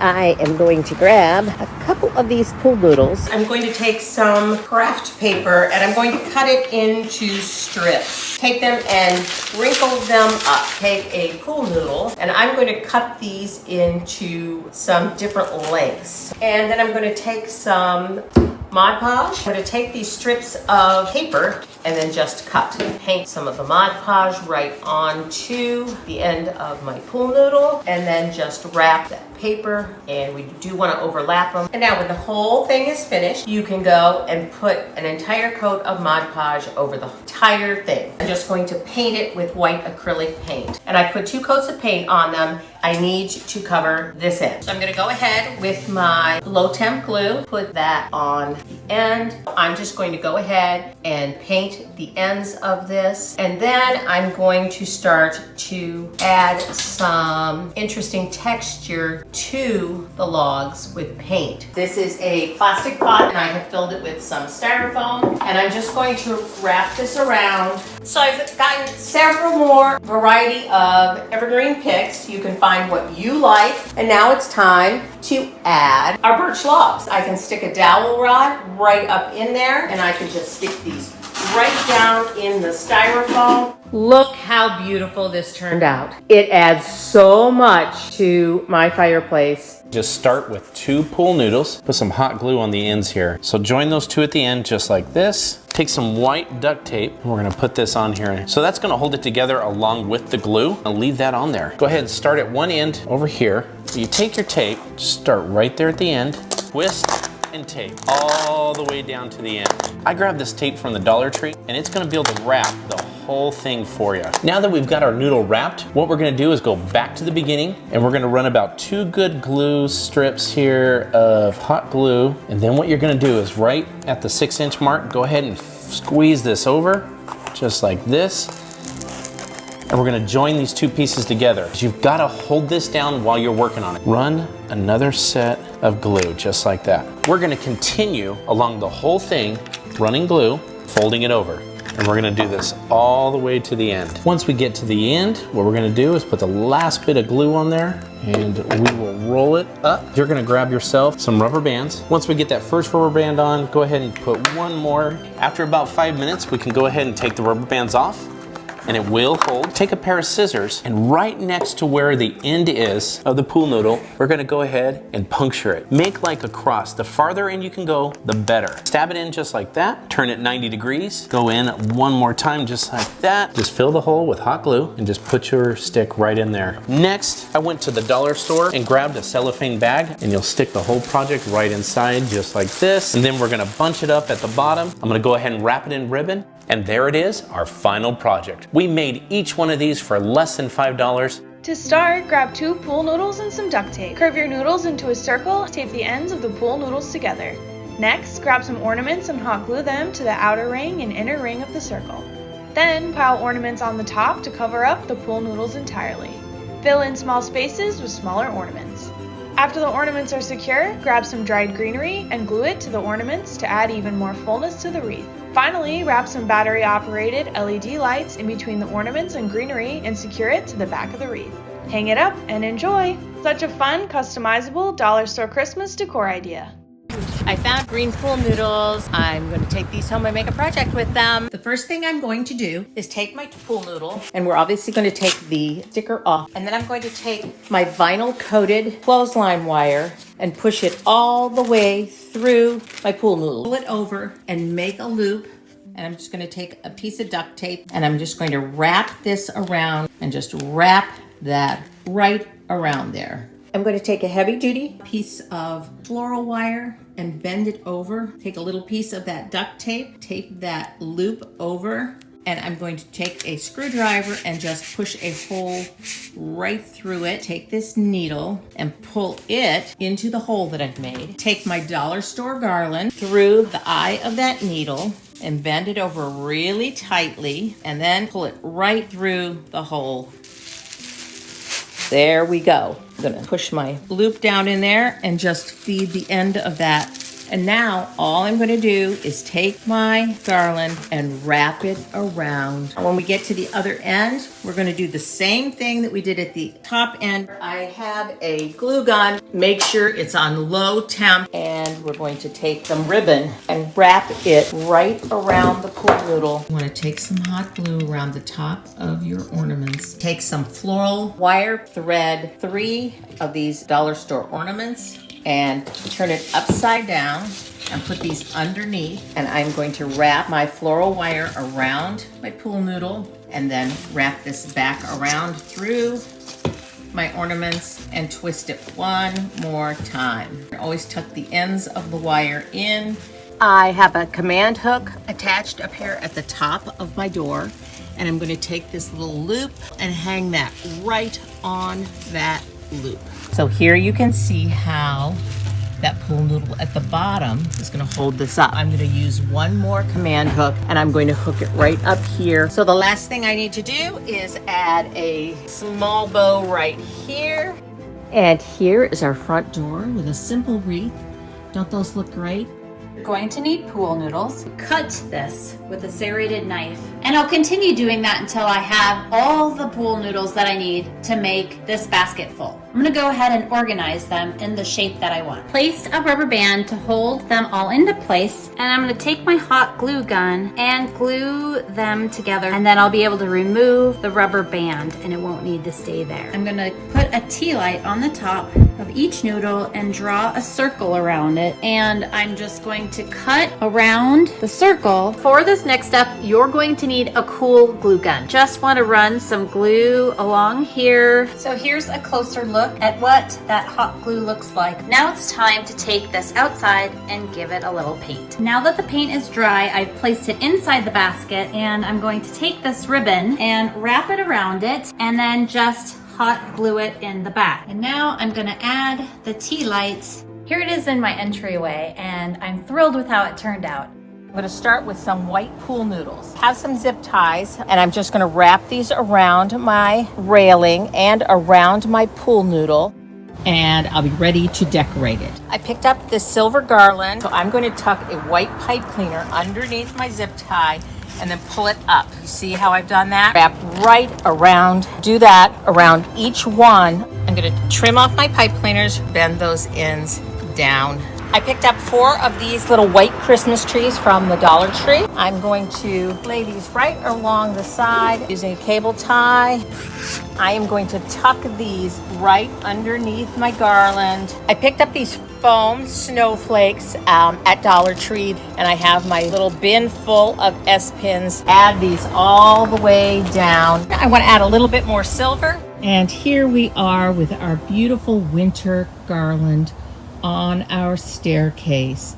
I am going to grab a couple of these pool noodles. I'm going to take some craft paper and I'm going to cut it into strips. Take them and wrinkle them up. Take a pool noodle and I'm going to cut these into some different lengths. And then I'm going to take some Mod Podge. I'm going to take these strips of paper and then just cut. Paint some of the Mod Podge right onto the end of my pool noodle and then just wrap that paper, and we do want to overlap them. And now when the whole thing is finished, you can go and put an entire coat of Mod Podge over the entire thing. I'm just going to paint it with white acrylic paint. And I put 2 coats of paint on them. I need to cover this end. So I'm going to go ahead with my low temp glue, put that on the end. I'm just going to go ahead and paint the ends of this. And then I'm going to start to add some interesting texture to the logs with paint. This is a plastic pot and I have filled it with some styrofoam, and I'm just going to wrap this around. So I've gotten several more variety of evergreen picks. You can find what you like. And now it's time to add our birch logs. I can stick a dowel rod right up in there and I can just stick these right down in the styrofoam. Look how beautiful this turned out. It adds so much to my fireplace. Just start with 2 pool noodles, put some hot glue on the ends here. So join those 2 at the end just like this. Take some white duct tape, and we're gonna put this on here. So that's gonna hold it together along with the glue. I'll leave that on there. Go ahead and start at one end over here. So you take your tape, just start right there at the end, twist, and tape all the way down to the end. I grabbed this tape from the Dollar Tree and it's gonna be able to wrap the whole thing for you. Now that we've got our noodle wrapped, what we're gonna do is go back to the beginning and we're gonna run about 2 good glue strips here of hot glue. And then what you're gonna do is right at the 6-inch mark, go ahead and squeeze this over just like this. And we're gonna join these 2 pieces together. You've gotta hold this down while you're working on it. Run another set of glue, just like that. We're gonna continue along the whole thing, running glue, folding it over. And we're gonna do this all the way to the end. Once we get to the end, what we're gonna do is put the last bit of glue on there and we will roll it up. You're gonna grab yourself some rubber bands. Once we get that first rubber band on, go ahead and put one more. After about 5 minutes, we can go ahead and take the rubber bands off and it will hold. Take a pair of scissors and right next to where the end is of the pool noodle, we're gonna go ahead and puncture it. Make like a cross. The farther in you can go, the better. Stab it in just like that. Turn it 90 degrees. Go in one more time just like that. Just fill the hole with hot glue and just put your stick right in there. Next, I went to the dollar store and grabbed a cellophane bag and you'll stick the whole project right inside just like this. And then we're gonna bunch it up at the bottom. I'm gonna go ahead and wrap it in ribbon. And there it is, our final project. We made each one of these for less than $5. To start, grab 2 pool noodles and some duct tape. Curve your noodles into a circle, tape the ends of the pool noodles together. Next, grab some ornaments and hot glue them to the outer ring and inner ring of the circle. Then, pile ornaments on the top to cover up the pool noodles entirely. Fill in small spaces with smaller ornaments. After the ornaments are secure, grab some dried greenery and glue it to the ornaments to add even more fullness to the wreath. Finally, wrap some battery-operated LED lights in between the ornaments and greenery and secure it to the back of the wreath. Hang it up and enjoy! Such a fun, customizable dollar store Christmas decor idea. I found green pool noodles. I'm going to take these home and make a project with them. The first thing I'm going to do is take my pool noodle, and we're obviously going to take the sticker off. And then I'm going to take my vinyl coated clothesline wire and push it all the way through my pool noodle. Pull it over and make a loop. And I'm just going to take a piece of duct tape and I'm just going to wrap this around and just wrap that right around there. I'm going to take a heavy duty piece of floral wire and bend it over. Take a little piece of that duct tape, tape that loop over, and I'm going to take a screwdriver and just push a hole right through it. Take this needle and pull it into the hole that I've made. Take my dollar store garland through the eye of that needle and bend it over really tightly, and then pull it right through the hole. There we go. I'm gonna push my loop down in there and just feed the end of that And now all I'm gonna do is take my garland and wrap it around. When we get to the other end, we're gonna do the same thing that we did at the top end. I have a glue gun. Make sure it's on low temp, and we're going to take some ribbon and wrap it right around the pool noodle. You wanna take some hot glue around the top of your ornaments. Take some floral wire, thread 3 of these dollar store ornaments, and turn it upside down and put these underneath. And I'm going to wrap my floral wire around my pool noodle and then wrap this back around through my ornaments and twist it one more time. Always tuck the ends of the wire in. I have a command hook attached up here at the top of my door, and I'm going to take this little loop and hang that right on that loop. So here you can see how that pool noodle at the bottom is going to hold this up. I'm going to use one more command hook, and I'm going to hook it right up here. So the last thing I need to do is add a small bow right here. And here is our front door with a simple wreath. Don't those look great? Going to need pool noodles. Cut this with a serrated knife. And I'll continue doing that until I have all the pool noodles that I need to make this basket full. I'm gonna go ahead and organize them in the shape that I want. Place a rubber band to hold them all into place, and I'm gonna take my hot glue gun and glue them together, and then I'll be able to remove the rubber band and it won't need to stay there. I'm gonna put a tea light on the top of each noodle and draw a circle around it, and I'm just going to cut around the circle. For this next step, you're going to need a cool glue gun. Just want to run some glue along here. So here's a closer look at what that hot glue looks like. Now it's time to take this outside and give it a little paint. Now that the paint is dry, I've placed it inside the basket, and I'm going to take this ribbon and wrap it around it, and then just hot glue it in the back. And now I'm gonna add the tea lights. Here it is in my entryway, and I'm thrilled with how it turned out. I'm gonna start with some white pool noodles. Have some zip ties, and I'm just gonna wrap these around my railing and around my pool noodle, and I'll be ready to decorate it. I picked up this silver garland, so I'm going to tuck a white pipe cleaner underneath my zip tie and then pull it up. You see how I've done that? Wrap right around, do that around each one. I'm gonna trim off my pipe cleaners, bend those ends down. I picked up 4 of these little white Christmas trees from the Dollar Tree. I'm going to lay these right along the side using a cable tie. I am going to tuck these right underneath my garland. I picked up these foam snowflakes at Dollar Tree, and I have my little bin full of S-pins. Add these all the way down. I want to add a little bit more silver. And here we are with our beautiful winter garland on our staircase.